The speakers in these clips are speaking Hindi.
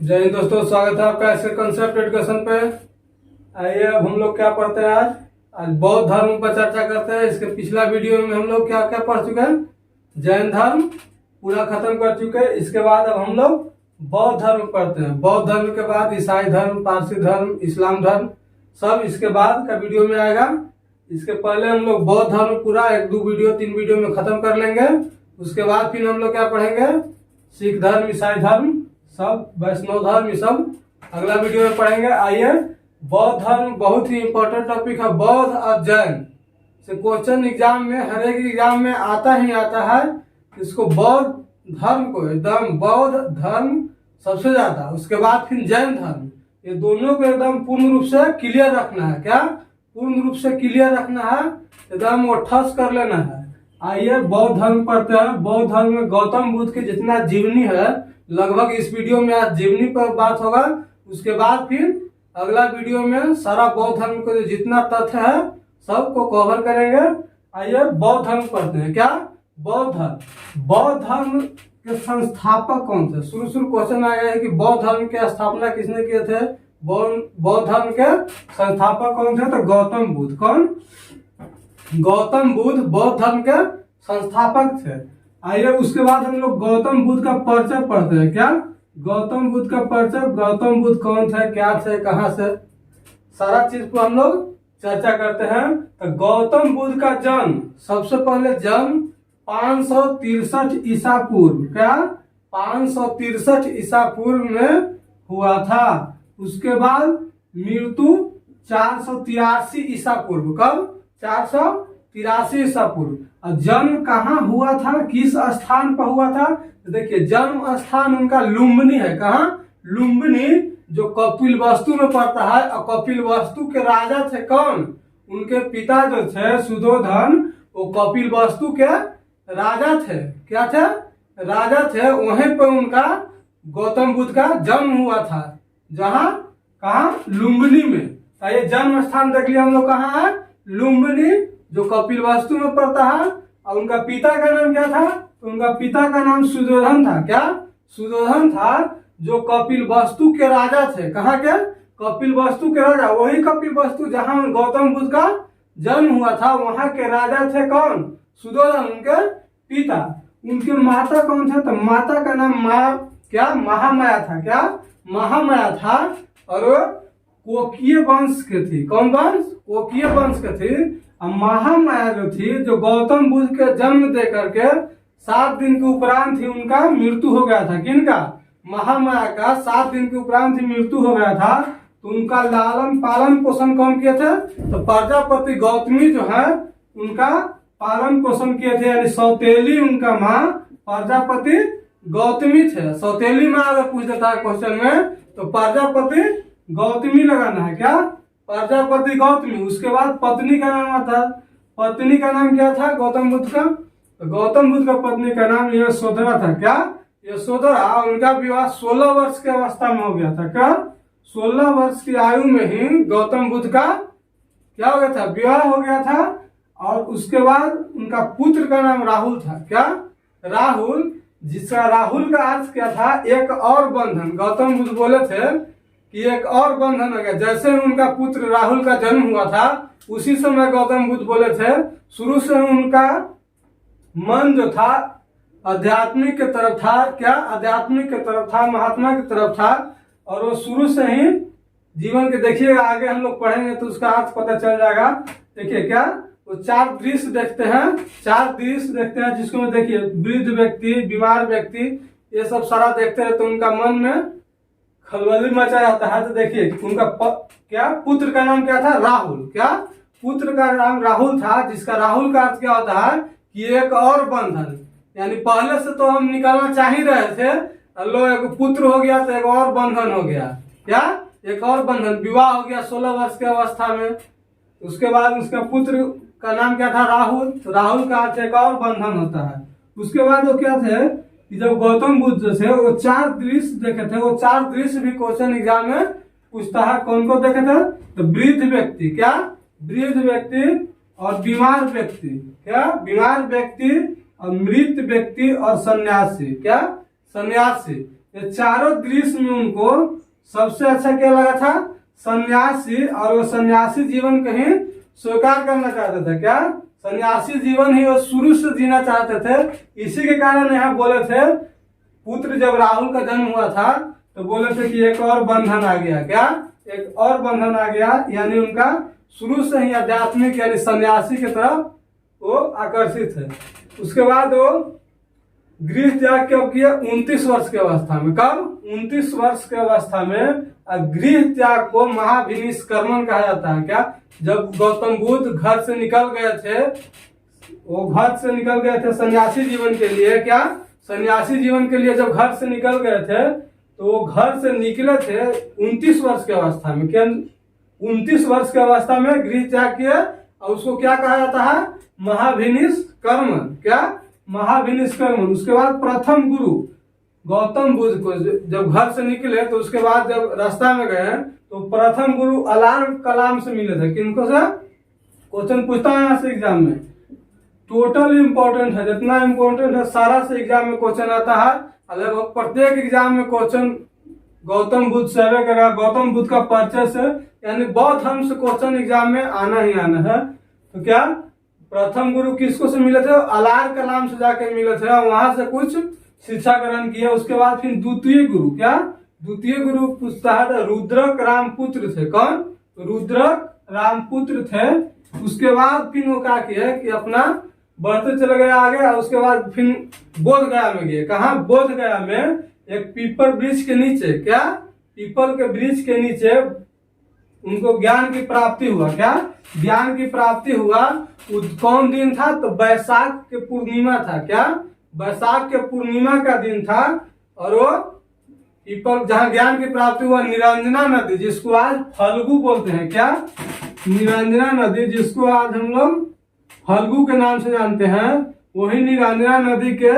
जय हिंद दोस्तों, स्वागत है आपका ऐसे कंसेप्ट एजुकेशन पे। आइए अब हम लोग क्या पढ़ते हैं। आज बौद्ध धर्म पर चर्चा करते हैं। इसके पिछला वीडियो में हम लोग क्या क्या पढ़ चुके हैं। जैन धर्म पूरा खत्म कर चुके हैं। इसके बाद अब हम लोग बौद्ध धर्म पढ़ते हैं। बौद्ध धर्म के बाद ईसाई धर्म, पारसी धर्म, इस्लाम धर्म सब इसके बाद का वीडियो में आएगा। इसके पहले हम लोग बौद्ध धर्म पूरा 1-2 वीडियो 3 वीडियो में खत्म कर लेंगे। उसके बाद फिर हम लोग क्या पढ़ेंगे, सिख धर्म, ईसाई धर्म सब, वैष्णव धर्म, ये सब अगला वीडियो में पढ़ेंगे। आइए, बौद्ध धर्म बहुत ही इंपॉर्टेंट टॉपिक है। बौद्ध और जैन से क्वेश्चन एग्जाम में, हर एक एग्जाम में आता ही आता है। इसको बौद्ध धर्म को एकदम, बौद्ध धर्म सबसे ज्यादा, उसके बाद फिर जैन धर्म, ये दोनों को एकदम पूर्ण रूप से क्लियर रखना है। क्या पूर्ण रूप से क्लियर रखना है, एकदम वो ठस कर लेना है। आइए बौद्ध धर्म पढ़ते हैं। बौद्ध धर्म में गौतम बुद्ध की जितना जीवनी है, लगभग इस वीडियो में आज जीवनी पर बात होगा। उसके बाद फिर अगला वीडियो में सारा बौद्ध धर्म को जितना तथ्य है सबको कवर करेंगे। आइए बौद्ध धर्म पढ़ते हैं। क्या बौद्ध धर्म के संस्थापक कौन थे। शुरू क्वेश्चन आया है कि बौद्ध धर्म की स्थापना किसने किए थे। बौद्ध धर्म के संस्थापक कौन थे, तो गौतम बुद्ध। कौन? गौतम बुद्ध बौद्ध धर्म के संस्थापक थे। आइए उसके बाद हम लोग गौतम बुद्ध का परिचय पढ़ते हैं। क्या गौतम बुद्ध का परिचय, गौतम बुद्ध कौन थे, क्या थे, कहाँ से, सारा चीज को हम लोग चर्चा करते हैं। तो गौतम बुद्ध का जन्म, सबसे पहले जन्म 563 ईसा पूर्व, क्या 563 ईसा पूर्व में हुआ था। उसके बाद मृत्यु 483 ईसा पूर्व। कब? 483 ईसा पूर्व। और जन्म कहाँ हुआ था, किस स्थान पर हुआ था, तो देखिए जन्म स्थान उनका लुम्बिनी है। कहाँ? लुम्बिनी, जो कपिल वस्तु में पड़ता है। और कपिल वस्तु के राजा थे कौन? उनके पिता जो थे सुधोधन, वो कपिल वस्तु के राजा थे। क्या थे? राजा थे। वहीं पर उनका गौतम बुद्ध का जन्म हुआ था। जहाँ? कहाँ? लुम्बिनी में। तो ये जन्म स्थान देख लिया हम लोग, कहाँ है? लुम्बिनी, जो कपिल वस्तु में पड़ता है। और उनका पिता का नाम क्या था, तो उनका पिता का नाम सुधोधन था। क्या? सुधोधन था, जो कपिल वस्तु के राजा थे। कहाँ के? कपिल वस्तु के राजा। वही कपिल वस्तु जहाँ गौतम बुद्ध का जन्म हुआ था, वहां के राजा थे कौन? सुधोधन, उनके पिता। उनके माता कौन थे, तो माता का नाम महामाया था। क्या? महामाया था। और वो कोकीय वंश के थी। कौन वंश? कोकीय वंश के थी। और महामाया जो थी, जो गौतम बुद्ध के जन्म दे करके 7 दिन के उपरांत ही उनका मृत्यु हो गया था। किनका? महामाया का 7 दिन के उपरांत ही मृत्यु हो गया था। तो उनका लालन पालन पोषण कौन किए थे, तो प्रजापति गौतमी जो है उनका पालन पोषण किए थे। यानी सौतेली उनका माँ प्रजापति गौतमी थे। सौतेली माँ अगर पूछ देता है क्वेश्चन में, तो प्रजापति गौतमी लगाना है। क्या? प्रजापति गौतमी। उसके बाद पत्नी का नाम आता। पत्नी का नाम क्या था गौतम बुद्ध का, तो गौतम बुद्ध का पत्नी का नाम यशोधरा था। क्या? यशोधरा। उनका विवाह 16 वर्ष की अवस्था में हो गया था। क्या? 16 वर्ष की आयु में ही गौतम बुद्ध का क्या हो गया था, विवाह हो गया था। और उसके बाद उनका पुत्र का नाम राहुल था। क्या? राहुल, जिसका राहुल का अर्थ क्या था, एक और बंधन। गौतम बुद्ध बोले थे कि एक और बंधन हो गया। जैसे उनका पुत्र राहुल का जन्म हुआ था, उसी समय गौतम बुद्ध बोले थे, शुरू से उनका मन जो था आध्यात्मिक के तरफ था। क्या? आध्यात्मिक के तरफ था, महात्मा की तरफ था। और वो शुरू से ही जीवन के, देखिएगा आगे हम लोग पढ़ेंगे तो उसका अर्थ पता चल जाएगा। देखिए क्या, वो 4 दृश्य देखते हैं। 4 दृश्य देखते हैं, जिसको में देखिए वृद्ध व्यक्ति, बीमार व्यक्ति, ये सब सारा देखते हैं तो उनका मन में खलबली मचा जाता है। तो देखिए उनका क्या पुत्र का नाम क्या था, राहुल। क्या? पुत्र का नाम राहुल था, जिसका राहुल का अर्थ क्या होता है कि एक और बंधन। यानी पहले से तो हम निकालना चाह ही रहे थे, लो एक पुत्र हो गया तो एक और बंधन हो गया। क्या? एक और बंधन, विवाह हो गया 16 वर्ष की अवस्था में। उसके बाद उसका पुत्र का नाम क्या था, राहुल। तो राहुल का अर्थ एक और बंधन होता है। उसके बाद वो क्या थे कि जब गौतम बुद्ध जो थे वो 4 दृश्य देखे थे। वो 4 दृश्य भी क्वेश्चन एग्जाम में पूछता है। कौन को देखे थे, तो वृद्ध व्यक्ति। क्या? वृद्ध व्यक्ति और बीमार व्यक्ति। क्या? बीमार व्यक्ति और मृत व्यक्ति और सन्यासी। क्या? सन्यासी। ये चारों दृश्य में उनको सबसे अच्छा क्या लगा था? सन्यासी। और वो सन्यासी जीवन कहीं स्वीकार करना चाहते थे। क्या? सन्यासी जीवन ही वो शुरू से जीना चाहते थे। इसी के कारण यहाँ बोले थे, पुत्र जब राहुल का जन्म हुआ था तो बोले थे कि एक और बंधन आ गया। क्या? एक और बंधन आ गया, यानी उनका शुरू से ही आध्यात्मिक यानी सन्यासी की तरफ वो आकर्षित है। उसके बाद वो गृह त्याग कब किया? 29 वर्ष की अवस्था में। कब? 29 वर्ष की अवस्था में। गृह त्याग को महाभिनिष्क्रमण कहा जाता है। क्या? जब गौतम बुद्ध घर से निकल गए थे, वो घर से निकल गए थे सन्यासी जीवन के लिए। क्या? सन्यासी जीवन के लिए जब घर से निकल गए थे तो वो घर से निकले थे 29 वर्ष की अवस्था में। क्या? 29 वर्ष की अवस्था में गृह त्याग किया और उसको क्या कहा जाता है? महाभिनिष्क्रमण। क्या? महाभिनिष्क्रमण। उसके बाद प्रथम गुरु गौतम बुद्ध को जब घर से निकले तो उसके बाद जब रास्ता में गए तो प्रथम गुरु अलार्म कलाम से मिले थे। किनको से? क्वेश्चन पूछता है यहाँ से एग्जाम में, टोटल इंपॉर्टेंट है, जितना इंपॉर्टेंट है सारा से एग्जाम में क्वेश्चन आता है। अलग प्रत्येक एग्जाम में क्वेश्चन गौतम बुद्ध से करेगा, गौतम बुद्ध का परिचय से, यानी बौद्ध धर्म से क्वेश्चन एग्जाम में आना ही आना है। तो क्या प्रथम गुरु किसको से मिले थे? अलार कलाम से जाके मिले थे और वहां से कुछ शिक्षा ग्रहण किया। उसके बाद फिर द्वितीय गुरु, क्या द्वितीय गुरु पूछता है तो रुद्रक रामपुत्र थे। कौन? रुद्रक रामपुत्र थे। उसके बाद फिर वो क्या किया कि अपना बढ़ते चले गए आगे और उसके बाद फिर बोध गया में गए। कहा? बोध गया में एक पीपल वृक्ष के नीचे, क्या पीपल के वृक्ष के नीचे उनको ज्ञान की प्राप्ति हुआ। क्या ज्ञान की प्राप्ति हुआ? कौन दिन था? तो बैसाख के पूर्णिमा था। क्या बैसाख के पूर्णिमा का दिन था। और वो पीपल जहाँ ज्ञान की प्राप्ति हुआ, निरंजना नदी जिसको आज फल्गु बोलते हैं। क्या निरंजना नदी जिसको आज हम लोग फल्गु के नाम से जानते हैं, वही निरंजना नदी के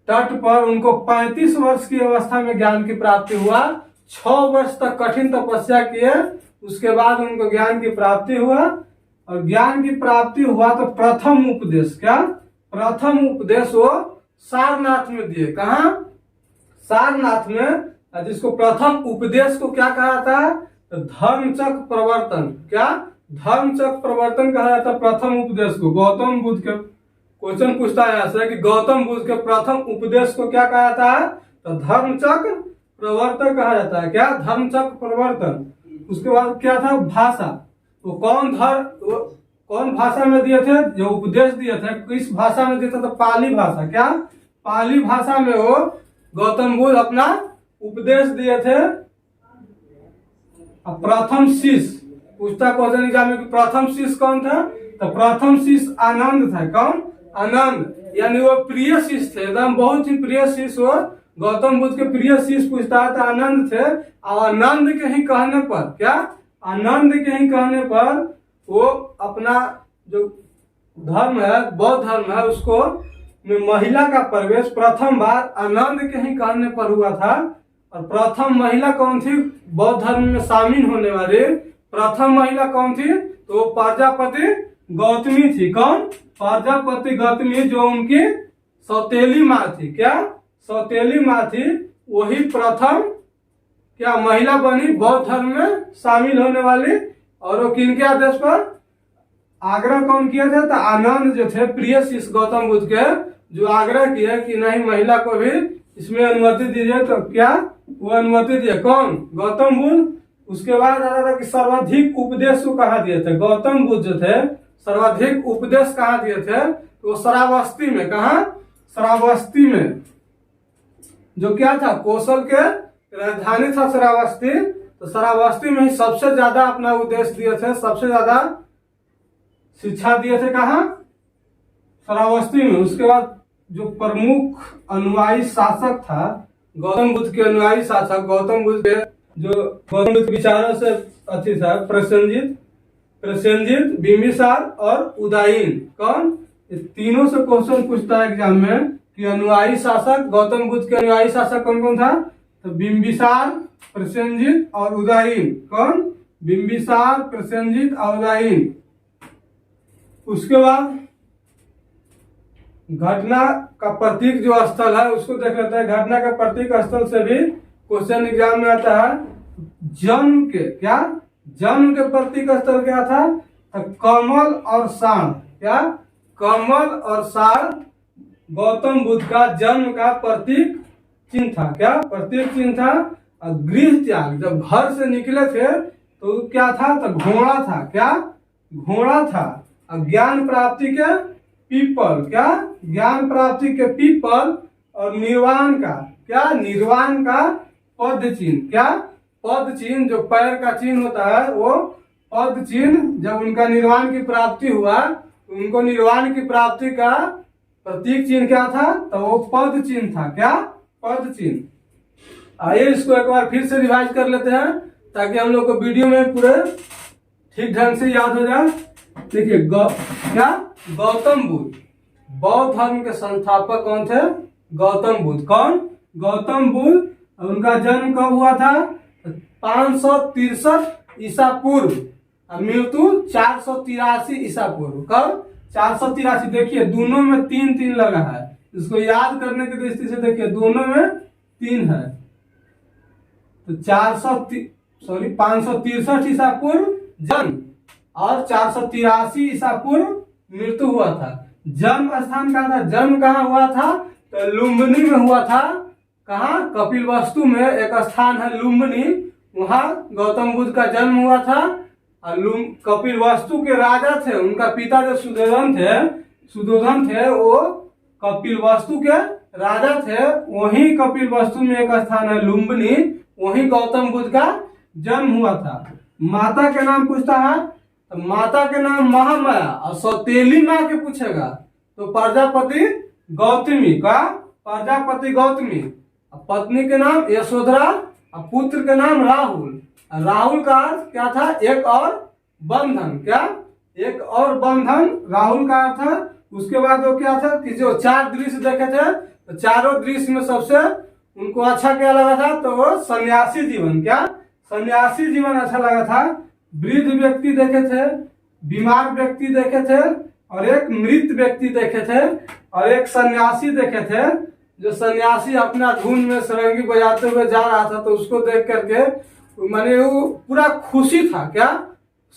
तट पर उनको 35 वर्ष की अवस्था में ज्ञान की प्राप्ति हुआ। 6 वर्ष तक कठिन तपस्या किए, उसके बाद उनको ज्ञान की प्राप्ति हुआ। और ज्ञान की प्राप्ति हुआ तो प्रथम उपदेश, क्या प्रथम उपदेश वो सारनाथ में दिए। कहा? सारनाथ में। जिसको प्रथम उपदेश को क्या कहा जाता है? तो धर्मचक्र प्रवर्तन। क्या धर्मचक्र प्रवर्तन कहा जाता है प्रथम उपदेश को। गौतम बुद्ध के क्वेश्चन पूछता है ऐसा कि गौतम बुद्ध के प्रथम उपदेश को क्या कहा जाता है? तो धर्मचक्र प्रवर्तन कहा जाता है। क्या धर्मचक्र प्रवर्तन। उसके बाद क्या था? भाषा। वो कौन भाषा में दिए थे? जो उपदेश दिए थे किस भाषा में दिए थे? तो पाली भाषा। क्या पाली भाषा में वो गौतम बुद्ध अपना उपदेश दिए थे। प्रथम शिष्य पूछता क्वेश्चन एग्जाम में कि प्रथम शिष्य कौन था? तो प्रथम शिष्य आनंद था। कौन? आनंद, यानी वो प्रिय शिष्य थे, एकदम बहुत ही प्रिय शिष्य। वो गौतम बुद्ध के प्रिय शिष्य पूछता है तो आनंद थे। और आनंद के ही कहने पर, क्या आनंद के ही कहने पर वो अपना जो धर्म है, बौद्ध धर्म है, उसको में महिला का प्रवेश प्रथम बार आनंद के ही कहने पर हुआ था। और प्रथम महिला कौन थी बौद्ध धर्म में शामिल होने वाली? प्रथम महिला कौन थी? तो प्रजापति गौतमी थी। कौन? प्रजापति गौतमी, जो उनकी सौतेली माँ थी। क्या सौतेली माँ थी? वही प्रथम क्या महिला बनी बौद्ध धर्म में शामिल होने वाली। और वो किनके आदेश पर? आग्रह कौन किया था? तो आनंद जो थे प्रिय शिष्य गौतम बुद्ध के, जो आग्रह किया कि नहीं महिला को भी इसमें अनुमति दीजिए, तो क्या वो अनुमति दिए। कौन? गौतम बुद्ध। उसके बाद आ रहा था कि सर्वाधिक उपदेश को कहा दिए थे। गौतम बुद्ध जो थे सर्वाधिक उपदेश कहाँ दिए थे? तो श्रावस्ती में। कहा? श्रावस्ती में, जो क्या था कौशल के राजधानी था श्रावस्ती। तो श्रावस्ती में ही सबसे ज्यादा अपना उपदेश दिए थे, सबसे ज्यादा शिक्षा दिए थे। कहा? श्रावस्ती में। उसके बाद जो प्रमुख अनुयायी शासक था गौतम बुद्ध के, अनुयायी शासक गौतम बुद्ध के, जो गौतम बुद्ध विचारों से अति था, प्रसेनजित, बिंबिसार और उदायीन। कौन? इस तीनों से क्वेश्चन पूछता है एग्जाम में कि अनुयायी शासक गौतम बुद्ध के अनुयायी शासक कौन कौन था? तो बिंबिसार, प्रसेनजित और उदायीन। कौन? बिंबिसार, प्रसेनजित और उदायीन। उसके बाद घटना का प्रतीक जो स्थल है उसको देख लेते हैं। घटना के प्रतीक स्थल से भी क्वेश्चन एग्जाम में आता है। जन्म के क्या, जन्म के प्रतीक स्थल क्या था? तो कमल और साढ़। क्या? कमल और साढ़ गौतम बुद्ध का जन्म का प्रतीक चिन्ह था। क्या प्रतीक चिन्ह था? और गृह त्याग, जब घर से निकले थे तो क्या था? तो घोड़ा था। क्या? घोड़ा था। और ज्ञान प्राप्ति के पीपल। क्या? ज्ञान प्राप्ति के पीपल। और निर्वाण का क्या? निर्वाण का पद चिन्ह। क्या? पद चिन्ह, जो पैर का चिन्ह होता है वो पद चिन्ह। जब उनका निर्वाण की प्राप्ति हुआ, उनको निर्वाण की प्राप्ति का प्रतीक चिन्ह क्या था? तो वो पद चिन्ह था। क्या? पद चिन्ह। आइए इसको एक बार फिर से रिवाइज कर लेते हैं ताकि हम लोग को वीडियो में पूरे ठीक ढंग से याद हो जाए। देखिए क्या? गौतम बुद्ध, बौद्ध धर्म के संस्थापक कौन थे? गौतम बुद्ध। कौन? गौतम बुद्ध। उनका जन्म कब हुआ था? 563 ईसा पूर्व और मृत्यु 483 ईसा पूर्व। कब? 483। देखिए दोनों में 3 लगा है, इसको याद करने की दृष्टि से देखिए दोनों में 3 है। तो 563 ईसा पूर्व जन्म और 483 ईसा पूर्व मृत्यु हुआ था। जन्म स्थान कहाँ था? जन्म कहाँ हुआ था? तो लुम्बिनी में हुआ था। कहाँ? कपिलवस्तु में एक स्थान है लुम्बिनी, वहां गौतम बुद्ध का जन्म हुआ था। और कपिलवस्तु के राजा थे, उनका पिता जो सुधोधन थे वो कपिलवस्तु के राजा थे। वहीं कपिलवस्तु में एक स्थान है लुम्बिनी, वहीं गौतम बुद्ध का जन्म हुआ था। माता के नाम पूछता है तो माता के नाम महामाया, और सौतेली माँ के पूछेगा तो प्रजापति गौतमी। का? प्रजापति गौतमी। पत्नी के नाम यशोधरा और पुत्र के नाम राहुल। राहुल का अर्थ क्या था? एक और बंधन। क्या? एक और बंधन राहुल का अर्थ है। उसके बाद वो क्या था कि जो 4 दृश्य देखे थे तो चारों दृश्य में सबसे उनको अच्छा क्या लगा था? तो वो सन्यासी जीवन। क्या? सन्यासी जीवन अच्छा लगा था। वृद्ध व्यक्ति देखे थे, बीमार व्यक्ति देखे थे, और एक मृत व्यक्ति देखे थे, और एक सन्यासी देखे थे। जो सन्यासी अपना धुन में सरंगी बजाते हुए जा रहा था तो उसको देख करके माने वो पूरा खुशी था। क्या?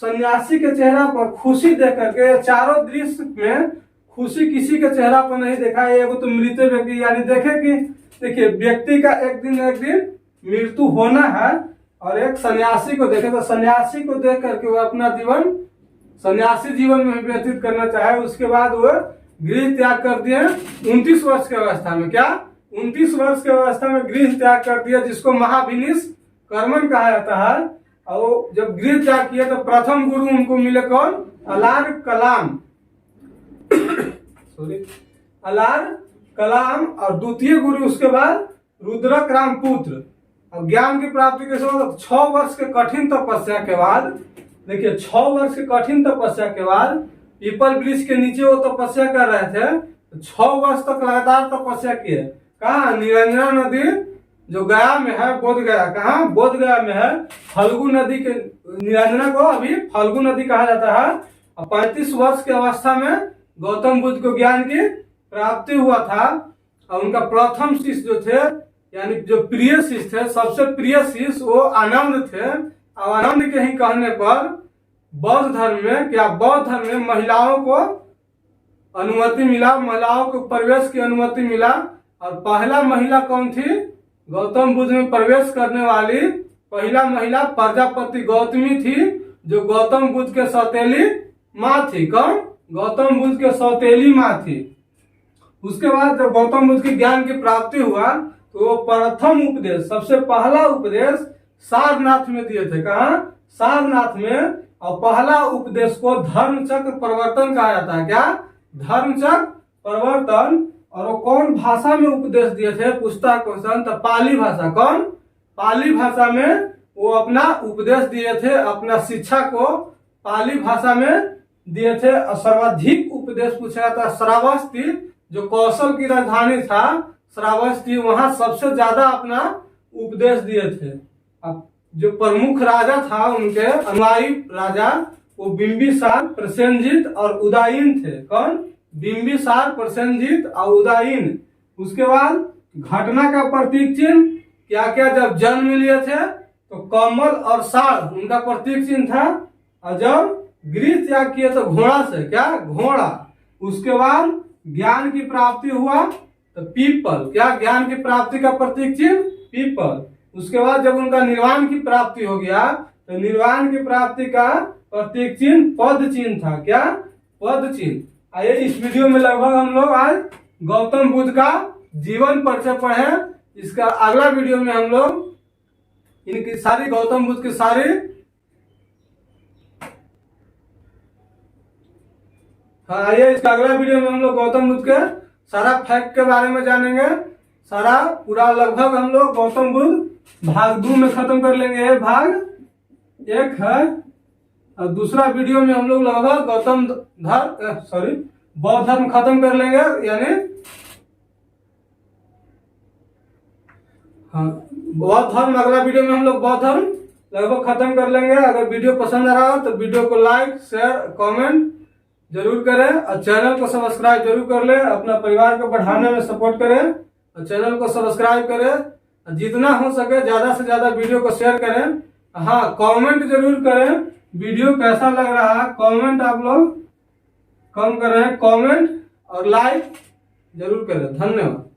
सन्यासी के चेहरा पर खुशी देख करके, चारों दृश्य में खुशी किसी के चेहरा पर नहीं देखा। एगो तो मृत व्यक्ति, यानी देखे कि देखिए व्यक्ति का एक दिन मृत्यु होना है। और एक सन्यासी को देखे तो सन्यासी को देख करके वो अपना जीवन सन्यासी जीवन में व्यतीत करना चाहे। उसके बाद वो गृह त्याग कर दिए 29 वर्ष की अवस्था में। क्या? 29 वर्ष की अवस्था में गृह त्याग कर दिया, जिसको महाविनिश कर्मन कहा जाता है। और जब गृह त्याग किया तो प्रथम गुरु उनको मिले कौन? अलार कलाम सॉरी अलार कलाम। और द्वितीय गुरु उसके बाद रुद्रक राम पुत्र। और ज्ञान की प्राप्ति के समय 6 वर्ष के कठिन तपस्या के बाद, देखिए 6 वर्ष के कठिन तपस्या के बाद पीपल वृक्ष के नीचे वो तपस्या कर रहे थे। 6 वर्ष तक लगातार तपस्या किए। कहाँ? निरंजना नदी जो गया में है, बोध गया। कहाँ? बोध गया में है। फल्गु नदी के निरंजना को अभी फल्गु नदी कहा जाता है। और 35 वर्ष की अवस्था में गौतम बुद्ध को ज्ञान की प्राप्ति हुआ था। और उनका प्रथम शिष्य जो थे, यानी जो प्रिय शिष्य थे, सबसे प्रिय शिष्य वो आनंद थे। और आनंद के ही कहने पर बौद्ध धर्म में क्या? बौद्ध धर्म में महिलाओं को अनुमति मिला, महिलाओं को प्रवेश की अनुमति मिला। और पहला महिला कौन थी? गौतम बुद्ध में प्रवेश करने वाली पहला महिला प्रजापति गौतमी थी, जो गौतम बुद्ध के सौतेली माँ थी। कौन? गौतम बुद्ध के सौतेली माँ थी। उसके बाद जब गौतम बुद्ध की ज्ञान की प्राप्ति हुआ तो वो प्रथम उपदेश, सबसे पहला उपदेश सारनाथ में दिए थे। कहाँ? सारनाथ में। और पहला उपदेश को धर्म चक्र प्रवर्तन कहा जाता है। क्या? धर्म चक्र प्रवर्तन। और वो कौन भाषा में उपदेश दिए थे? पूछता क्वेश्चन। तो पाली भाषा। कौन? पाली भाषा में वो अपना उपदेश दिए थे, अपना शिक्षा को पाली भाषा में दिए थे। और सर्वाधिक उपदेश पूछा था श्रावस्ती, जो कौशल की राजधानी था श्रावस्ती, वहां सबसे ज्यादा अपना उपदेश दिए थे। अब जो प्रमुख राजा था उनके अनुयायी राजा वो बिंबिसार, प्रसेनजीत और उदयन थे। कौन? बिंबिसार, प्रसेनजीत और उदयन। उसके बाद घटना का प्रतीक चिन्ह क्या क्या, जब जन्म लिए थे तो कमल और साढ़ उनका प्रतीक चिन्ह था, और जब गृह त्याग किए तो घोड़ा से, क्या, घोड़ा। उसके बाद ज्ञान की प्राप्ति हुआ तो पीपल, क्या, ज्ञान की प्राप्ति का प्रतीक चिन्ह पीपल। उसके बाद जब उनका निर्वाण की प्राप्ति हो गया तो निर्वाण की प्राप्ति का प्रतीक चिन्ह पद चिन्ह था, क्या, पद चिन्ह। आइए इस वीडियो में लगभग हम लोग आज गौतम बुद्ध का जीवन परिचय पढ़े। इसका अगला वीडियो में हम लोग इनकी सारी गौतम बुद्ध की सारी आइए इसका अगला वीडियो में हम लोग गौतम बुद्ध के सारा फैक्ट के बारे में जानेंगे। सारा पूरा लगभग हम लोग गौतम बुद्ध भाग 2 में खत्म कर लेंगे। ये भाग 1 है, और दूसरा वीडियो में हम लोग लगभग बौद्ध धर्म खत्म कर लेंगे। यानी हाँ, बौद्ध धर्म अगला वीडियो में हम लोग बौद्ध धर्म लगभग खत्म कर लेंगे। अगर वीडियो पसंद आ रहा हो तो वीडियो को लाइक, शेयर, कमेंट जरूर करें, और चैनल को सब्सक्राइब जरूर कर ले। अपना परिवार को बढ़ाने में सपोर्ट करें, और चैनल को सब्सक्राइब करें। जितना हो सके ज्यादा से ज्यादा वीडियो को शेयर करें। हाँ, कमेंट जरूर करें, वीडियो कैसा लग रहा है कमेंट आप लोग कम करें, कमेंट और लाइक जरूर करें। धन्यवाद।